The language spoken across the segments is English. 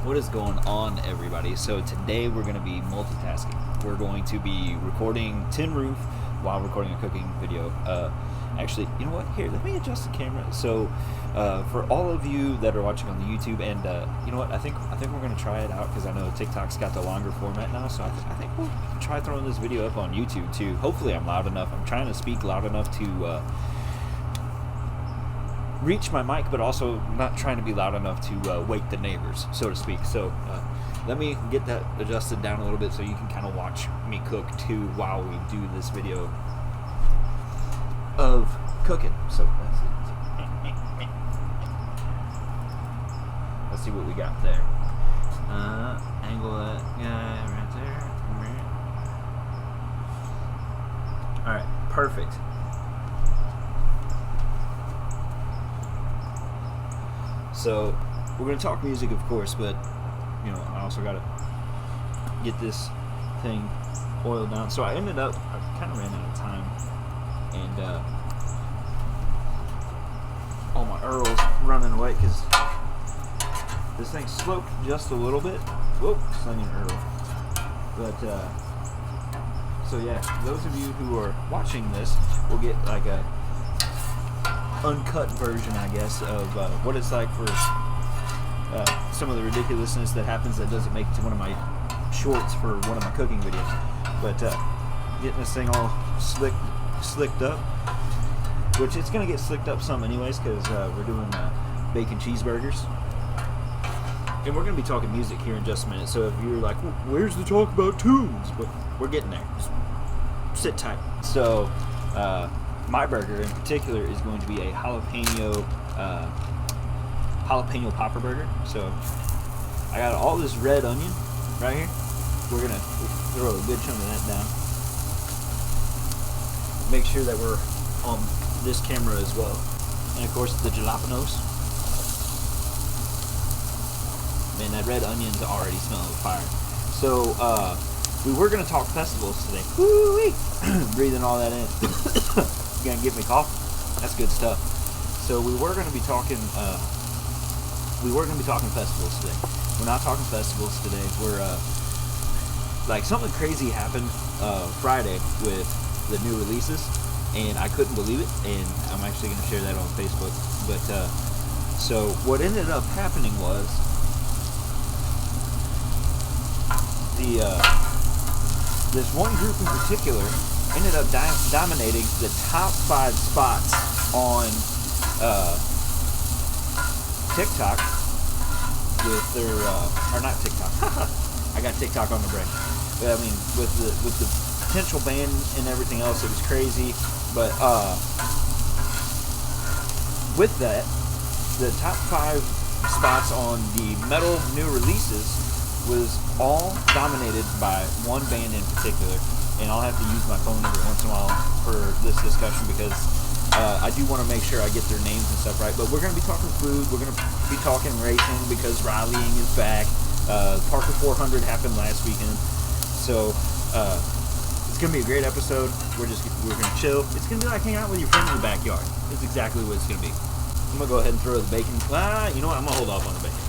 What is going on, everybody? So today we're going to be multitasking. We're going to be recording Tin Roof while recording a cooking video. Actually, you know what? Here, let me adjust the camera. So for all of you that are watching on the YouTube, and you know what? I think we're going to try it out because I know TikTok's got the longer format now. So I think we'll try throwing this video up on YouTube too. Hopefully, I'm loud enough. I'm trying to speak loud enough to reach my mic, but also not trying to be loud enough to wake the neighbors, so to speak. So let me get that adjusted down a little bit so you can kind of watch me cook too while we do this video of cooking. So let's see what we got there. Angle that guy right there. Alright, perfect. So we're going to talk music, of course, but you know, I also got to get this thing oiled down. So I kind of ran out of time, and all my Earls running away because this thing sloped just a little bit. Whoop, slinging Earl. But so yeah, those of you who are watching this will get like a uncut version, I guess, of what it's like for some of the ridiculousness that happens that doesn't make it to one of my shorts for one of my cooking videos. But getting this thing all slicked up, which it's gonna get slicked up some anyways because we're doing bacon cheeseburgers, and we're gonna be talking music here in just a minute. So if you're like, well, where's the talk about tunes? But we're getting there. Just sit tight. So my burger in particular is going to be a jalapeno popper burger. So I got all this red onion right here. We're gonna throw a good chunk of that down. Make sure that we're on this camera as well. And of course the jalapenos. Man, that red onion's already smelling fire. So we were gonna talk festivals today. Woo-wee! Breathing all that in. Gonna get me coffee. That's good stuff. So we were gonna be talking festivals today. We're not talking festivals today. We're like, something crazy happened Friday with the new releases, and I couldn't believe it, and I'm actually gonna share that on Facebook. But so what ended up happening was the this one group in particular ended up dominating the top 5 spots on TikTok with their or not TikTok. I got TikTok on the brain. But I mean, with the potential ban and everything else, it was crazy. But with that, the top 5 spots on the metal new releases was all dominated by one band in particular. And I'll have to use my phone every once in a while for this discussion because I do want to make sure I get their names and stuff right. But we're going to be talking food. We're going to be talking racing because rallying is back. Parker 400 happened last weekend. So it's going to be a great episode. We're going to chill. It's going to be like hanging out with your friends in the backyard. It's exactly what it's going to be. I'm going to go ahead and throw the bacon. You know what? I'm going to hold off on the bacon.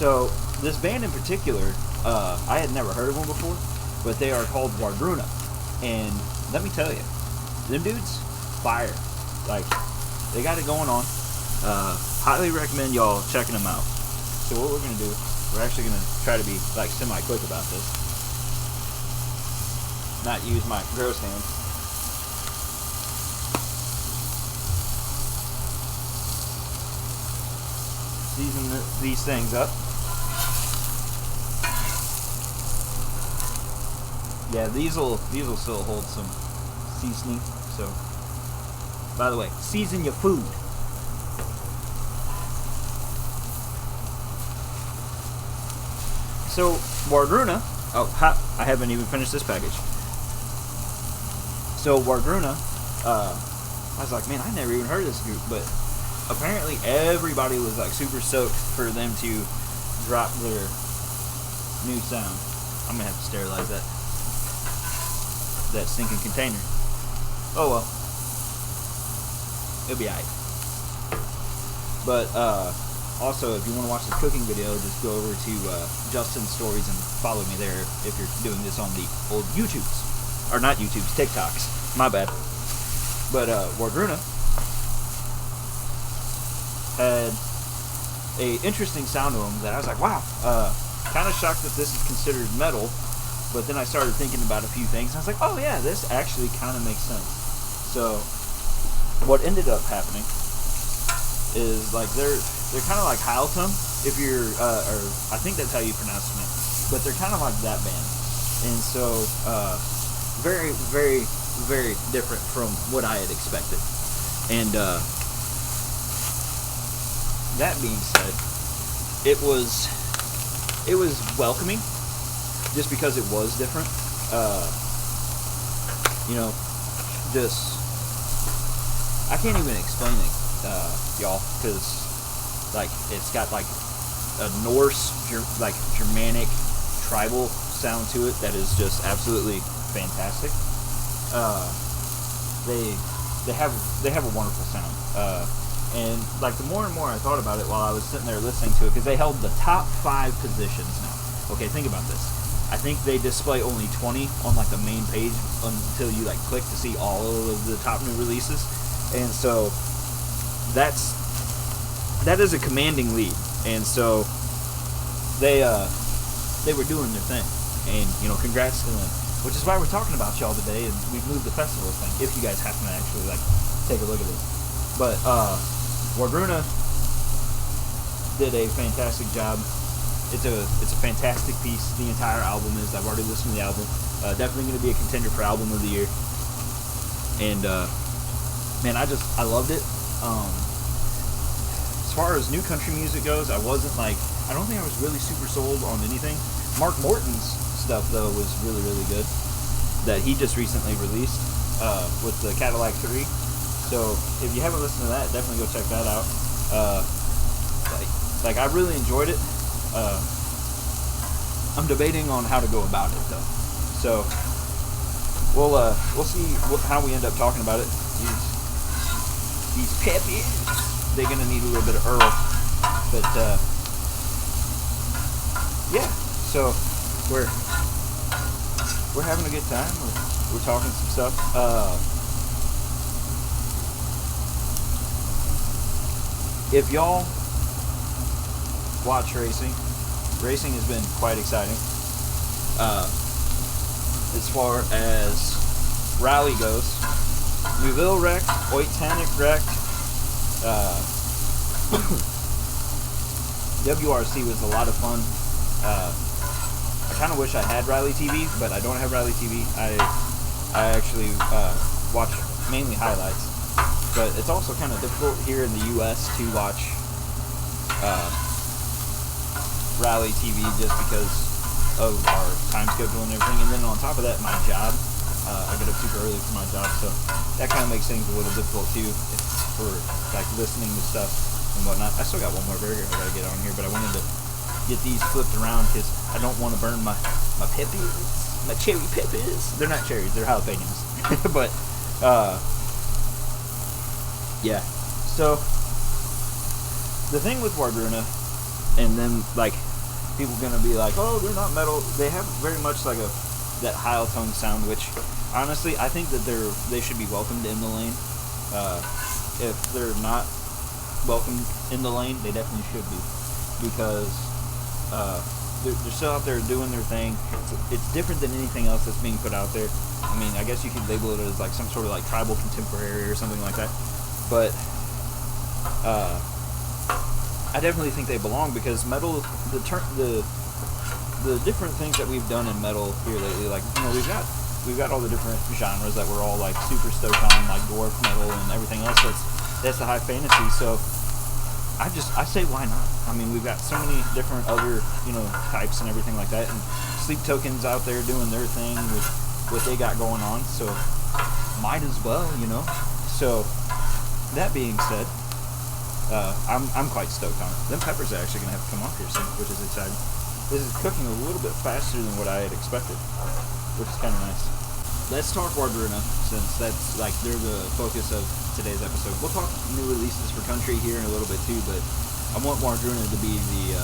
So this band in particular, I had never heard of them before, but they are called Wardruna, and let me tell you, them dudes, fire. Like, they got it going on. Highly recommend y'all checking them out. So what we're gonna do, we're actually gonna try to be like semi-quick about this, not use my gross hands. Season these things up. Yeah, these will still hold some seasoning. So, by the way, season your food. So Wardruna. Oh, I haven't even finished this package. So Wardruna. I was like, man, I never even heard of this group, but apparently everybody was like super stoked for them to drop their new sound. I'm gonna have to sterilize that stinking container. Oh well, it'll be alright. But also, if you want to watch the cooking video, just go over to Justin's stories and follow me there if you're doing this on the old YouTubes. Or not YouTubes, TikToks. My bad. But Wardruna had a interesting sound to him that I was like, wow, kind of shocked that this is considered metal. But then I started thinking about a few things, and I was like, oh yeah, this actually kind of makes sense. So what ended up happening is like they're kind of like Heiltum, if you're or I think that's how you pronounce them, but they're kind of like that band, and so very, very, very different from what I had expected. And that being said, it was welcoming just because it was different. You know, just I can't even explain it, y'all, because like it's got like a Norse, like Germanic, tribal sound to it that is just absolutely fantastic. They have a wonderful sound, and like the more and more I thought about it while I was sitting there listening to it, because they held the top 5 positions now. Okay, think about this. I think they display only 20 on like the main page until you like click to see all of the top new releases, and so that is a commanding lead. And so they were doing their thing, and you know, congrats to them. Which is why we're talking about y'all today, and we've moved the festival thing, if you guys happen to actually like take a look at it. But Wardruna did a fantastic job. It's a fantastic piece. The entire album is. I've already listened to the album. Definitely going to be a contender for album of the year. And man, I loved it. As far as new country music goes, I don't think I was really super sold on anything. Mark Morton's stuff though was really, really good, that he just recently released with the Cadillac 3. So if you haven't listened to that, definitely go check that out. Like I really enjoyed it. I'm debating on how to go about it though, so we'll see how we end up talking about it. These peppies, they're gonna need a little bit of Earl, but yeah. So we're having a good time. We're talking some stuff. If y'all watch racing has been quite exciting. As far as rally goes, Neuville wrecked, Oitanic wrecked. WRC was a lot of fun. I kind of wish I had Rally TV, but I don't have Rally TV. I actually watch mainly highlights, but it's also kind of difficult here in the U.S. to watch Rally TV just because of our time schedule and everything. And then on top of that, my job, I get up super early for my job, so that kind of makes things a little difficult too for like listening to stuff and whatnot. I still got one more burger I gotta get on here, but I wanted to get these flipped around because I don't want to burn my peppies, my cherry peppies. They're not cherries, they're jalapenos. But yeah. So the thing with Wardruna, and then like people gonna be like, oh, they're not metal. They have very much like that Heil tone sound, which honestly I think that they should be welcomed in the lane. If they're not welcomed in the lane, they definitely should be, because they're still out there doing their thing. It's different than anything else that's being put out there. I mean, I guess you could label it as like some sort of like tribal contemporary or something like that, but I definitely think they belong, because metal, the different things that we've done in metal here lately, like, you know, we've got all the different genres that we're all like super stoked on, like dwarf metal and everything else that's the high fantasy. So I say why not? I mean, we've got so many different other, you know, types and everything like that, and Sleep Token's out there doing their thing with what they got going on, so might as well, you know. So that being said, I'm quite stoked on it. Them peppers are actually gonna have to come off here soon, which is exciting. This is cooking a little bit faster than what I had expected, which is kind of nice. Let's talk Wardruna, since that's like they're the focus of today's episode. We'll talk new releases for country here in a little bit too, but I want Wardruna to be the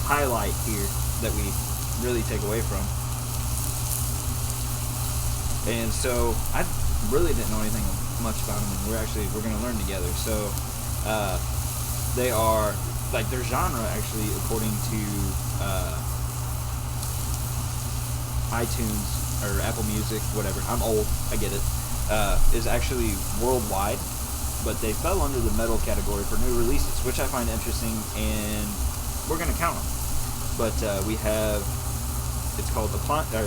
highlight here that we really take away from. And so I really didn't know anything much about them, and we're going to learn together. So they are like their genre actually, according to iTunes or Apple Music, whatever. I'm old, I get it. Is actually worldwide, but they fell under the metal category for new releases, which I find interesting, and we're gonna count them. But we have, it's called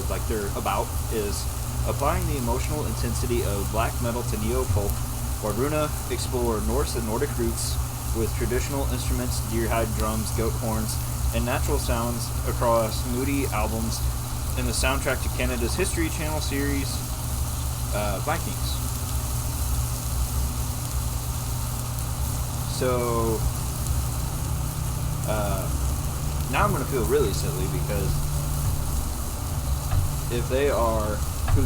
like their about is applying the emotional intensity of black metal to neo-folk. Wardruna explore Norse and Nordic roots with traditional instruments, deer-hide drums, goat horns, and natural sounds across moody albums in the soundtrack to Canada's History Channel series, Vikings. So, now I'm going to feel really silly because if they are who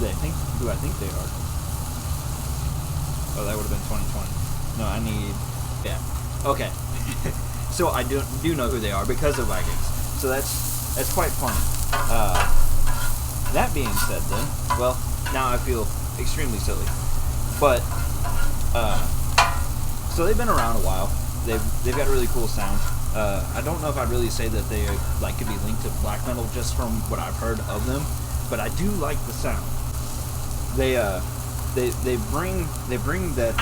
I think they are. Oh, that would have been 2020. No, okay. So I do know who they are because of Vikings. So that's quite funny. That being said, then, well, now I feel extremely silly. But so they've been around a while. They've got a really cool sound. I don't know if I'd really say that they like could be linked to black metal just from what I've heard of them, but I do like the sound. They bring that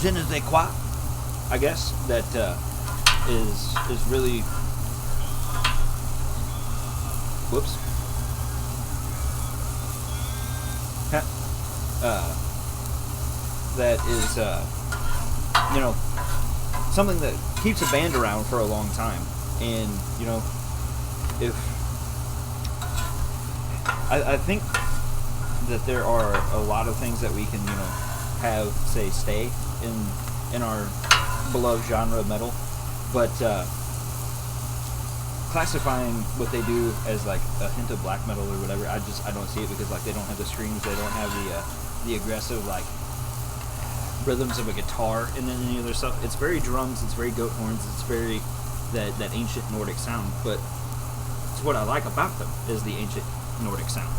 je ne sais quoi, I guess, that is really whoops. That is something that keeps a band around for a long time. And if I think that there are a lot of things that we can have stay in our beloved genre of metal, but classifying what they do as like a hint of black metal or whatever, I don't see it, because like they don't have the screams, they don't have the aggressive like rhythms of a guitar and then any other stuff. It's very drums, it's very goat horns, it's very that ancient Nordic sound. But it's what I like about them is the ancient Nordic sound.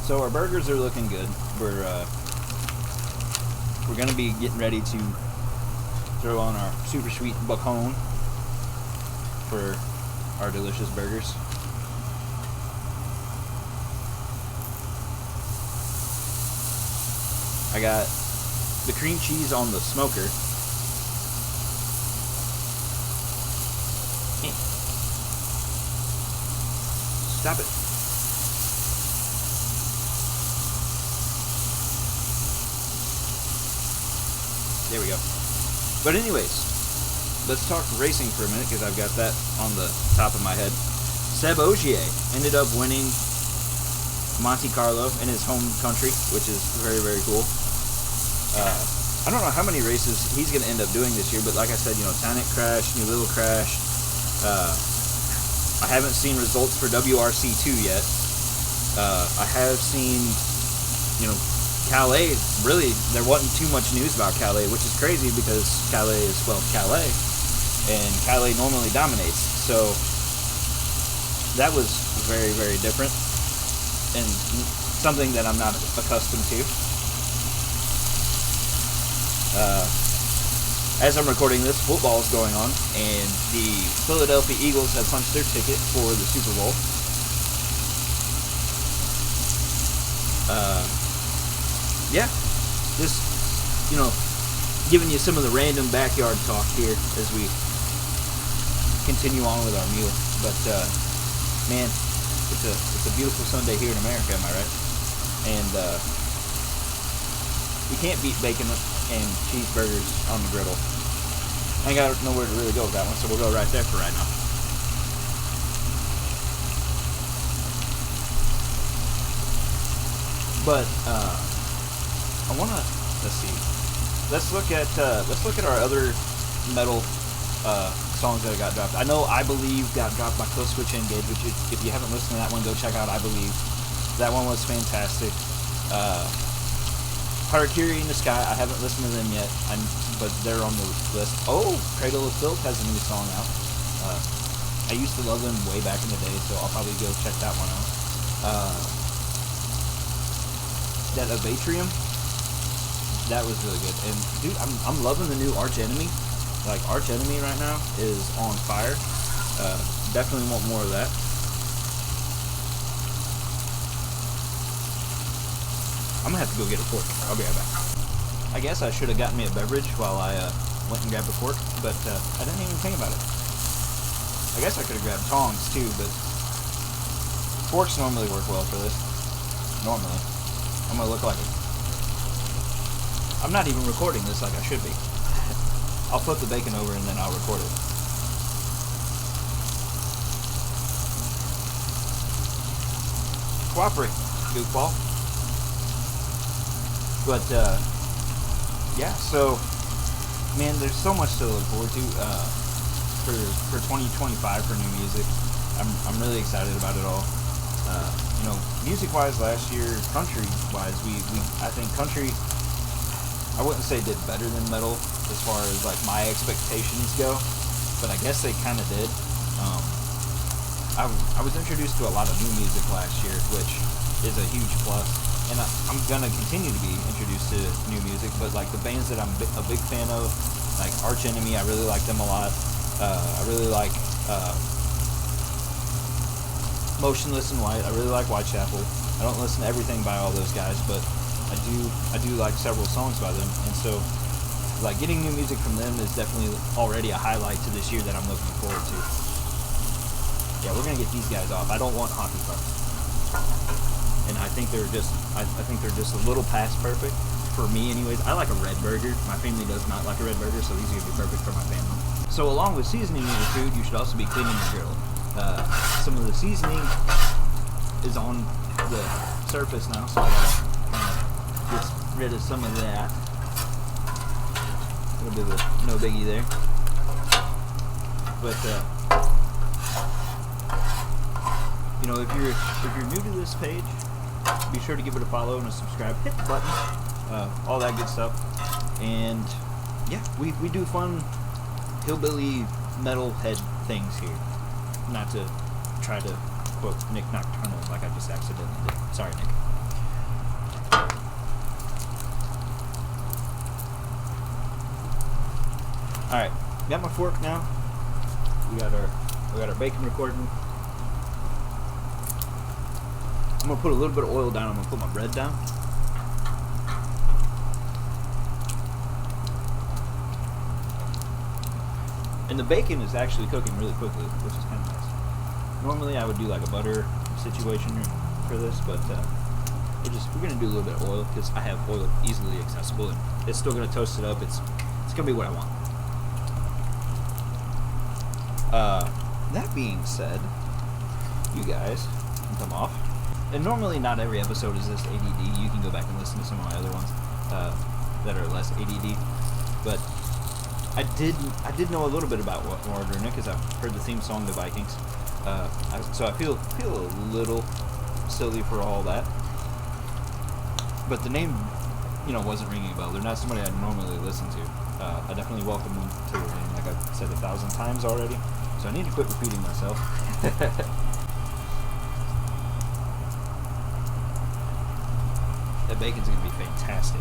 So our burgers are looking good. We're gonna be getting ready to throw on our super sweet bacon for our delicious burgers. I got the cream cheese on the smoker. Stop it. There we go. But anyways, let's talk racing for a minute, because I've got that on the top of my head. Seb Ogier ended up winning Monte Carlo in his home country, which is very, very cool. I don't know how many races he's going to end up doing this year, but like I said, Tannic crashed, New Little crashed. I haven't seen results for WRC2 yet. I have seen, Calais, really, there wasn't too much news about Calais, which is crazy because Calais is spelled Calais, and Calais normally dominates. So that was very, very different, and something that I'm not accustomed to. As I'm recording this, football is going on, and the Philadelphia Eagles have punched their ticket for the Super Bowl. Just, giving you some of the random backyard talk here as we continue on with our meal. But, man, it's a beautiful Sunday here in America, am I right? And, you can't beat bacon and cheeseburgers on the griddle. I ain't got nowhere to really go with that one, so we'll go right there for right now. But I want to let's look at our other metal songs that got dropped. I know I Believe got dropped by Kill Switch Engage, which if you haven't listened to that one, go check out I Believe. That one was fantastic. Harakiri in the Sky, I haven't listened to them yet, but they're on the list. Oh, Cradle of Filth has a new song out. I used to love them way back in the day, so I'll probably go check that one out. That Avatrium, that was really good. And dude, I'm loving the new Arch Enemy. Like, Arch Enemy right now is on fire. Definitely want more of that. I'm gonna have to go get a fork. I'll be right back. I guess I should have gotten me a beverage while I went and grabbed a fork, but I didn't even think about it. I guess I could have grabbed tongs too, but forks normally work well for this. Normally. I'm gonna look like it. I'm not even recording this like I should be. I'll flip the bacon over and then I'll record it. Cooperate, goofball. But, yeah, so, man, there's so much to look forward to for 2025 for new music. I'm really excited about it all. You know, music-wise last year, country-wise, I think country, I wouldn't say did better than metal as far as, like, my expectations go, but I guess they kind of did. I was introduced to a lot of new music last year, which is a huge plus. And I'm gonna continue to be introduced to new music, but like the bands that I'm a big fan of, like Arch Enemy, I really like them a lot. I really like Motionless in White. I really like Whitechapel. I don't listen to everything by all those guys, but I do like several songs by them. And so, like, getting new music from them is definitely already a highlight to this year that I'm looking forward to. Yeah, we're gonna get these guys off. I don't want hockey pucks. And I think they're just a little past perfect for me anyways. I like a red burger. My family does not like a red burger, so these are gonna be perfect for my family. So along with seasoning your food, you should also be cleaning your grill. Some of the seasoning is on the surface now, so I gotta get rid of some of that. A little bit of no biggie there. But you know, if you're new to this page, be sure to give it a follow and a subscribe. Hit the button, all that good stuff. And yeah, we do fun hillbilly metalhead things here. Not to try to quote Nick Nocturnal like I just accidentally did. Sorry, Nick. All right, got my fork now. We got our bacon recording. I'm gonna put a little bit of oil down. I'm gonna put my bread down. And the bacon is actually cooking really quickly, which is kind of nice. Normally I would do like a butter situation for this, but we're gonna do a little bit of oil because I have oil easily accessible, and it's still gonna toast it up. It's gonna be what I want. That being said, you guys can come off. And normally not every episode is this ADD. You can go back and listen to some of my other ones that are less ADD. But I did know a little bit about Wardruna because I've heard the theme song, The Vikings. So I feel a little silly for all that. But the name, wasn't ringing a bell. They're not somebody I normally listen to. I definitely welcome them to their name, like I've said 1,000 times already. So I need to quit repeating myself. That bacon's gonna be fantastic.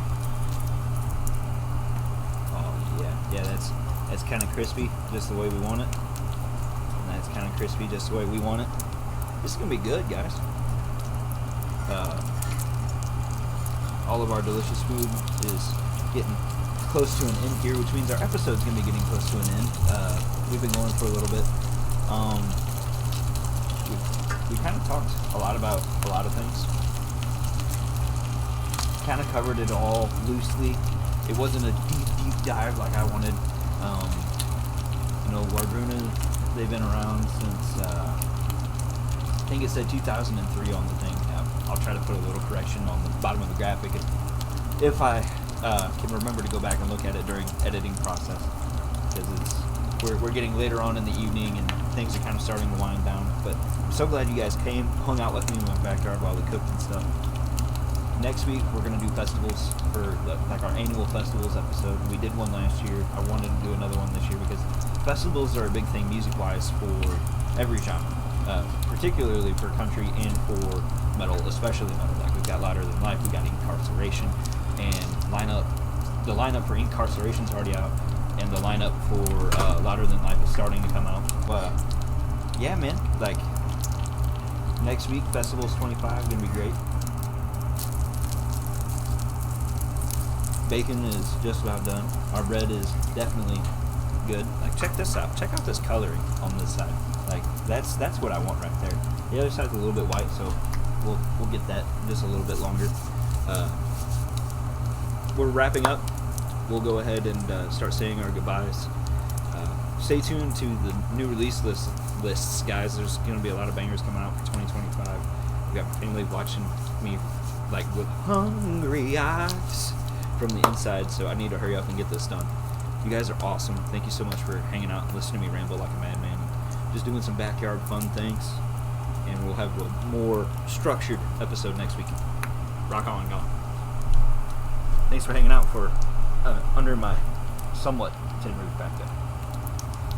Oh yeah, that's kind of crispy, just the way we want it. And that's kind of crispy, just the way we want it. This is gonna be good, guys. All of our delicious food is getting close to an end here, which means our episode's gonna be getting close to an end. We've been going for a little bit. We kind of talked a lot about a lot of things. Kind of covered it all loosely. It wasn't a deep dive like I wanted. Wardruna, they've been around since I think it said 2003 on the thing. I'll try to put a little correction on the bottom of the graphic if I can remember to go back and look at it during editing process. because we're getting later on in the evening and things are kind of starting to wind down. But I'm so glad you guys came, hung out with me in my backyard while we cooked and stuff. Next week we're gonna do festivals for like our annual festivals episode. We did one last year. I wanted to do another one this year because festivals are a big thing music-wise for every genre, particularly for country and for metal, especially metal. Like we've got Louder Than Life, we got Incarceration, and the lineup for Incarceration's already out, and the lineup for Louder Than Life is starting to come out. Yeah, man, like next week, Festivals 25 gonna be great. Bacon is just about done. Our bread is definitely good. Like, check this out. Check out this coloring on this side. Like, that's what I want right there. The other side's a little bit white, so we'll get that just a little bit longer. We're wrapping up. We'll go ahead and start saying our goodbyes. Stay tuned to the new release lists, guys. There's going to be a lot of bangers coming out for 2025. We've got my family watching me like with hungry eyes from the inside, so I need to hurry up and get this done. You guys are awesome. Thank you so much for hanging out and listening to me ramble like a madman. Just doing some backyard fun things, and we'll have a more structured episode next week. Rock on, gone. Thanks for hanging out for under my somewhat tin roof back there.